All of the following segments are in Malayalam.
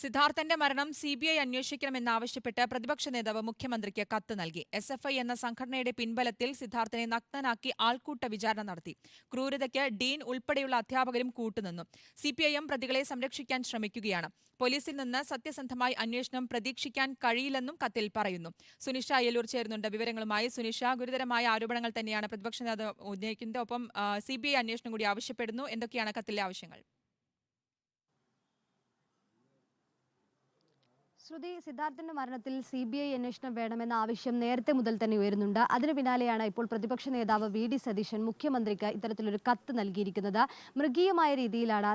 സിദ്ധാർത്ഥന്റെ മരണം സിബിഐ അന്വേഷിക്കണമെന്നാവശ്യപ്പെട്ട് പ്രതിപക്ഷ നേതാവ് മുഖ്യമന്ത്രിക്ക് കത്ത് നൽകി. SFI എന്ന സംഘടനയുടെ പിൻബലത്തിൽ സിദ്ധാർത്ഥനെ നഗ്നനാക്കി ആൾക്കൂട്ട വിചാരണ നടത്തി. ക്രൂരതയ്ക്ക് ഡീൻ ഉൾപ്പെടെയുള്ള അധ്യാപകരും കൂട്ടുനിന്നു. CPIM പ്രതികളെ സംരക്ഷിക്കാൻ ശ്രമിക്കുകയാണ്. പോലീസിൽ നിന്ന് സത്യസന്ധമായി അന്വേഷണം പ്രതീക്ഷിക്കാൻ കഴിയില്ലെന്നും കത്തിൽ പറയുന്നു. സുനിഷ അയ്യലൂർ ചേരുന്നുണ്ട് വിവരങ്ങളുമായി. സുനിഷ, ഗുരുതരമായ ആരോപണങ്ങൾ തന്നെയാണ് പ്രതിപക്ഷ നേതാവ് ഉന്നയിക്കുന്നത്. ഒപ്പം CBI അന്വേഷണം കൂടി ആവശ്യപ്പെടുന്നു. എന്തൊക്കെയാണ് കത്തിലെ ആവശ്യങ്ങൾ? ശ്രുതി, സിദ്ധാർത്ഥന്റെ മരണത്തിൽ CBI അന്വേഷണം വേണമെന്ന ആവശ്യം നേരത്തെ മുതൽ തന്നെ ഉയരുന്നുണ്ട്. അതിനു പിന്നാലെയാണ് ഇപ്പോൾ പ്രതിപക്ഷ നേതാവ് VD സതീശൻ മുഖ്യമന്ത്രിക്ക് ഇത്തരത്തിലൊരു കത്ത് നൽകിയിരിക്കുന്നത്. മൃഗീയമായ രീതിയിലാണ്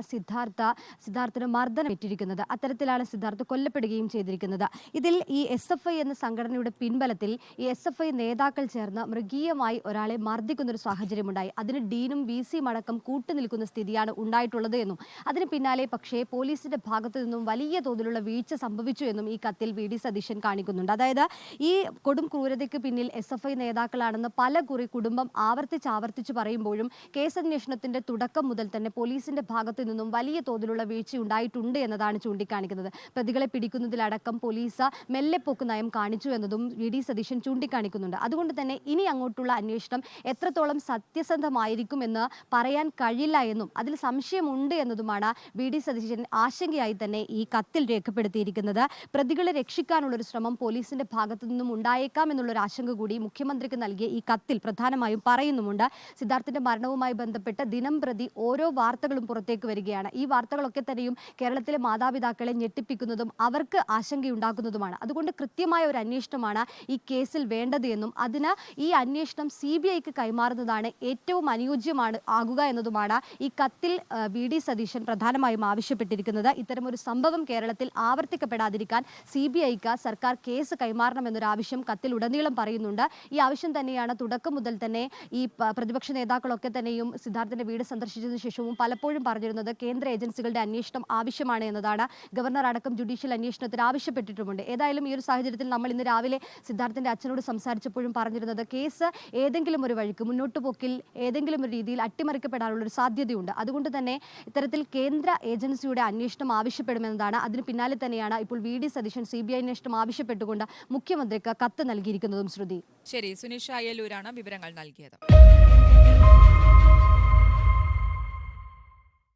സിദ്ധാർത്ഥന് മർദ്ദനമേറ്റിരിക്കുന്നത്. അത്തരത്തിലാണ് സിദ്ധാർത്ഥ് കൊല്ലപ്പെടുകയും ചെയ്തിരിക്കുന്നത്. ഇതിൽ ഈ SFI എന്ന സംഘടനയുടെ പിൻബലത്തിൽ ഈ SFI നേതാക്കൾ ചേർന്ന് മൃഗീയമായി ഒരാളെ മർദ്ദിക്കുന്നൊരു സാഹചര്യമുണ്ടായി. അതിന് ഡീനും VCയും അടക്കം കൂട്ടുനിൽക്കുന്ന സ്ഥിതിയാണ് ഉണ്ടായിട്ടുള്ളത് എന്നും അതിന് പിന്നാലെ പക്ഷേ പോലീസിന്റെ ഭാഗത്തു നിന്നും വലിയ തോതിലുള്ള വീഴ്ച സംഭവിച്ചു എന്നും ഈ കത്തിൽ VD സതീശൻ കാണിക്കുന്നുണ്ട്. അതായത് ഈ കൊടും ക്രൂരതയ്ക്ക് പിന്നിൽ SFI നേതാക്കളാണെന്ന് പല കുറി കുടുംബം ആവർത്തിച്ച് പറയുമ്പോഴും കേസന്വേഷണത്തിന്റെ തുടക്കം മുതൽ തന്നെ പോലീസിന്റെ ഭാഗത്തു നിന്നും വലിയ തോതിലുള്ള വീഴ്ച ഉണ്ടായിട്ടുണ്ട് എന്നതാണ് ചൂണ്ടിക്കാണിക്കുന്നത്. പ്രതികളെ പിടിക്കുന്നതിലടക്കം പോലീസ് മെല്ലെപ്പോക്ക് നയം കാണിച്ചു എന്നതും VD സതീശൻ ചൂണ്ടിക്കാണിക്കുന്നുണ്ട്. അതുകൊണ്ട് തന്നെ ഇനി അങ്ങോട്ടുള്ള അന്വേഷണം എത്രത്തോളം സത്യസന്ധമായിരിക്കുമെന്ന് പറയാൻ കഴിയില്ല എന്നും അതിൽ സംശയമുണ്ട് എന്നതുമാണ് VD സതീശൻ ആശങ്കയായി തന്നെ ഈ കത്തിൽ രേഖപ്പെടുത്തിയിരിക്കുന്നത്. പ്രതികളെ രക്ഷിക്കാനുള്ളൊരു ശ്രമം പോലീസിന്റെ ഭാഗത്തു നിന്നും ഉണ്ടായേക്കാം എന്നുള്ളൊരു ആശങ്ക കൂടി മുഖ്യമന്ത്രിക്ക് നൽകിയ ഈ കത്തിൽ പ്രധാനമായും പറയുന്നുമുണ്ട്. സിദ്ധാർത്ഥന്റെ മരണവുമായി ബന്ധപ്പെട്ട് ദിനം പ്രതി ഓരോ വാർത്തകളും പുറത്തേക്ക് വരികയാണ്. ഈ വാർത്തകളൊക്കെ തന്നെയും കേരളത്തിലെ മാതാപിതാക്കളെ ഞെട്ടിപ്പിക്കുന്നതും അവർക്ക് ആശങ്കയുണ്ടാക്കുന്നതുമാണ്. അതുകൊണ്ട് കൃത്യമായ ഒരു അന്വേഷണമാണ് ഈ കേസിൽ വേണ്ടത് എന്നും അതിന് ഈ അന്വേഷണം CBIക്ക് കൈമാറുന്നതാണ് ഏറ്റവും അനുയോജ്യമാണ് ആകുക എന്നതുമാണ് ഈ കത്തിൽ VD സതീശൻ പ്രധാനമായും ആവശ്യപ്പെട്ടിരിക്കുന്നത്. ഇത്തരമൊരു സംഭവം കേരളത്തിൽ ആവർത്തിക്കപ്പെടാതിരിക്കാൻ CBIക്ക് സർക്കാർ കേസ് കൈമാറണമെന്നൊരു ആവശ്യം കത്തിലുടനീളം പറയുന്നുണ്ട്. ഈ ആവശ്യം തന്നെയാണ് തുടക്കം മുതൽ തന്നെ ഈ പ്രതിപക്ഷ നേതാക്കളൊക്കെ തന്നെയും സിദ്ധാർത്ഥന്റെ വീട് സന്ദർശിച്ചതിനു ശേഷവും പലപ്പോഴും പറഞ്ഞിരുന്നത് കേന്ദ്ര ഏജൻസികളുടെ അന്വേഷണം ആവശ്യമാണ് എന്നതാണ്. ഗവർണർ അടക്കം ജുഡീഷ്യൽ അന്വേഷണത്തിന് ആവശ്യപ്പെട്ടിട്ടുമുണ്ട്. ഏതായാലും ഈ ഒരു സാഹചര്യത്തിൽ നമ്മൾ ഇന്ന് രാവിലെ സിദ്ധാർത്ഥന്റെ അച്ഛനോട് സംസാരിച്ചപ്പോഴും പറഞ്ഞിരുന്നത് കേസ് ഏതെങ്കിലും ഒരു വഴിക്ക് മുന്നോട്ട് പോക്കിൽ ഏതെങ്കിലും ഒരു രീതിയിൽ അട്ടിമറിക്കപ്പെടാനുള്ള ഒരു സാധ്യതയുണ്ട്. അതുകൊണ്ട് തന്നെ ഇത്തരത്തിൽ കേന്ദ്ര ഏജൻസിയുടെ അന്വേഷണം ആവശ്യപ്പെടുമെന്നതാണ്. അതിന് പിന്നാലെ തന്നെയാണ് ഇപ്പോൾ VD സതീശൻ CBI അന്വേഷണം ആവശ്യപ്പെട്ടുകൊണ്ട് മുഖ്യമന്ത്രിക്ക് കത്ത് നൽകിയിരിക്കുന്നതും. ശ്രുതി, ശരി. സുനിഷ അയ്യലൂരാണ് വിവരങ്ങൾ നൽകിയത്.